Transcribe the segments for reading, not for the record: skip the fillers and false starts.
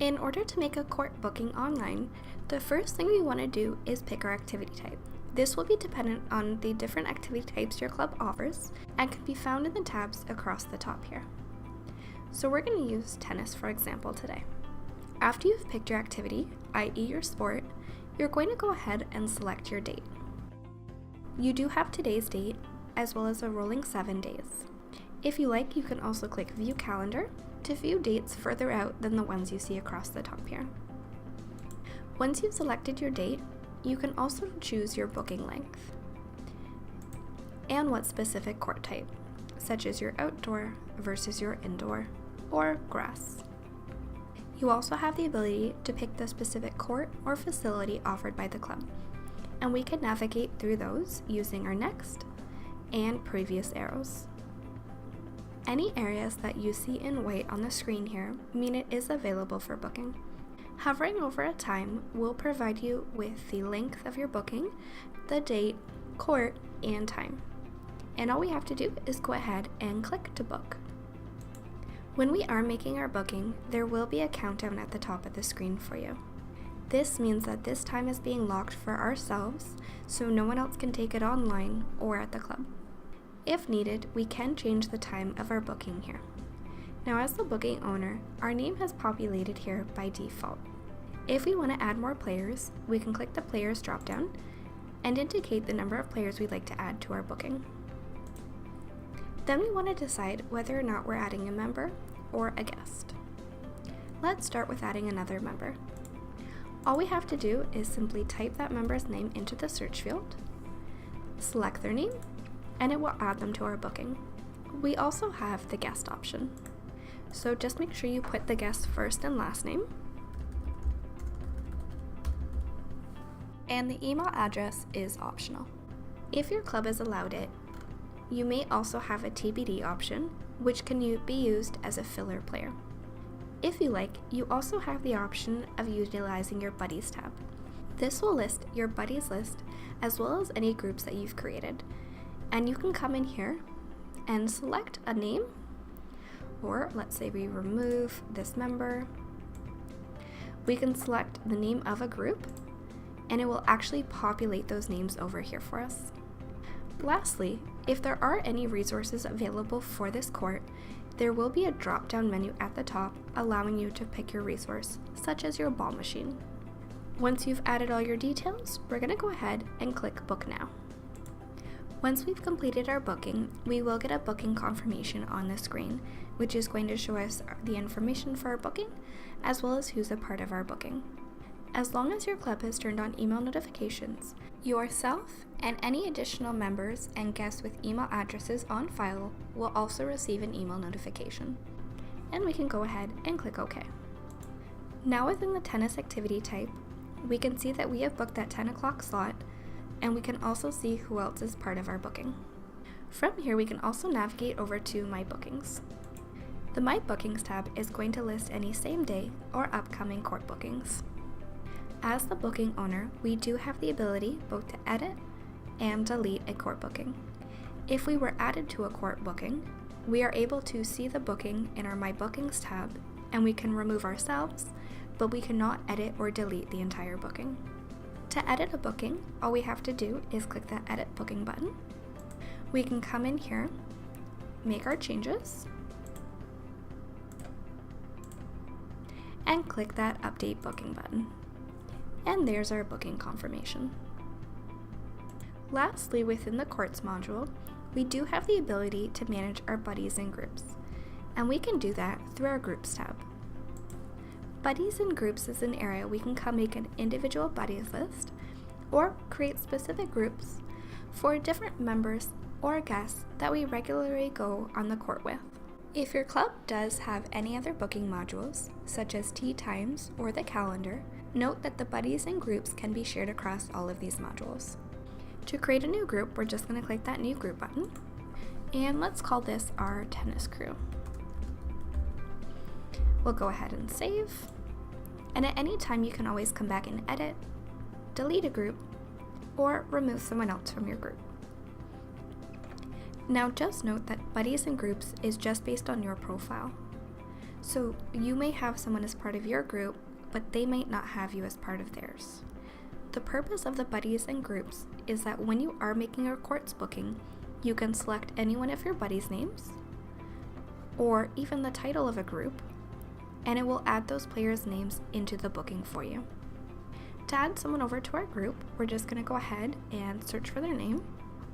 In order to make a court booking online, the first thing we want to do is pick our activity type. This will be dependent on the different activity types your club offers and can be found in the tabs across the top here. So we're going to use tennis for example today. After you've picked your activity, i.e. your sport, you're going to go ahead and select your date. You do have today's date as well as a rolling 7 days. If you like, you can also click View Calendar to view dates further out than the ones you see across the top here. Once you've selected your date, you can also choose your booking length and what specific court type, such as your outdoor versus your indoor or grass. You also have the ability to pick the specific court or facility offered by the club, and we can navigate through those using our next and previous arrows. Any areas that you see in white on the screen here mean it is available for booking. Hovering over a time will provide you with the length of your booking, the date, court, and time. And all we have to do is go ahead and click to book. When we are making our booking, there will be a countdown at the top of the screen for you. This means that this time is being locked for ourselves, so no one else can take it online or at the club. If needed, we can change the time of our booking here. Now, as the booking owner, our name has populated here by default. If we want to add more players, we can click the Players dropdown and indicate the number of players we'd like to add to our booking. Then we want to decide whether or not we're adding a member or a guest. Let's start with adding another member. All we have to do is simply type that member's name into the search field, select their name, and it will add them to our booking. We also have the guest option. So just make sure you put the guest's first and last name, and the email address is optional. If your club has allowed it, you may also have a TBD option, which can be used as a filler player. If you like, you also have the option of utilizing your Buddies tab. This will list your Buddies list as well as any groups that you've created. And you can come in here and select a name, or let's say we remove this member. We can select the name of a group, and it will actually populate those names over here for us. Lastly, if there are any resources available for this court, there will be a drop-down menu at the top allowing you to pick your resource, such as your ball machine. Once you've added all your details, we're going to go ahead and click Book Now. Once we've completed our booking, we will get a booking confirmation on the screen, which is going to show us the information for our booking, as well as who's a part of our booking. As long as your club has turned on email notifications, yourself and any additional members and guests with email addresses on file will also receive an email notification. And we can go ahead and click OK. Now within the tennis activity type, we can see that we have booked that 10 o'clock slot, and we can also see who else is part of our booking. From here, we can also navigate over to My Bookings. The My Bookings tab is going to list any same day or upcoming court bookings. As the booking owner, we do have the ability both to edit and delete a court booking. If we were added to a court booking, we are able to see the booking in our My Bookings tab, and we can remove ourselves, but we cannot edit or delete the entire booking. To edit a booking, all we have to do is click that Edit Booking button. We can come in here, make our changes, and click that Update Booking button. And there's our booking confirmation. Lastly, within the Courts module, we do have the ability to manage our buddies and groups, and we can do that through our Groups tab. Buddies and groups is an area we can come make an individual buddies list or create specific groups for different members or guests that we regularly go on the court with. If your club does have any other booking modules, such as tee times or the calendar, note that the buddies and groups can be shared across all of these modules. To create a new group, we're just going to click that New Group button, and let's call this our tennis crew. We'll go ahead and save. And at any time, you can always come back and edit, delete a group, or remove someone else from your group. Now just note that buddies and groups is just based on your profile. So you may have someone as part of your group, but they might not have you as part of theirs. The purpose of the buddies and groups is that when you are making a courts booking, you can select any one of your buddies' names, or even the title of a group, and it will add those players' names into the booking for you. To add someone over to our group, we're just going to go ahead and search for their name,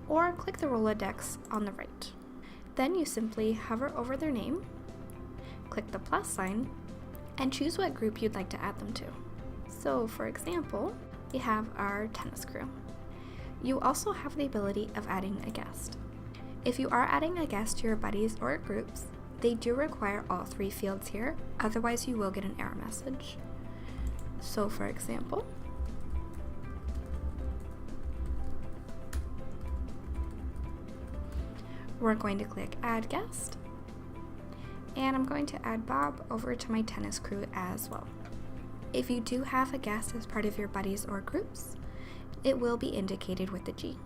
or click the Rolodex on the right. Then you simply hover over their name, click the plus sign, and choose what group you'd like to add them to. So for example, we have our tennis crew. You also have the ability of adding a guest. If you are adding a guest to your buddies or groups, they do require all 3 fields here, otherwise you will get an error message. So for example, we're going to click Add Guest, and I'm going to add Bob over to my tennis crew as well. If you do have a guest as part of your buddies or groups, it will be indicated with the G.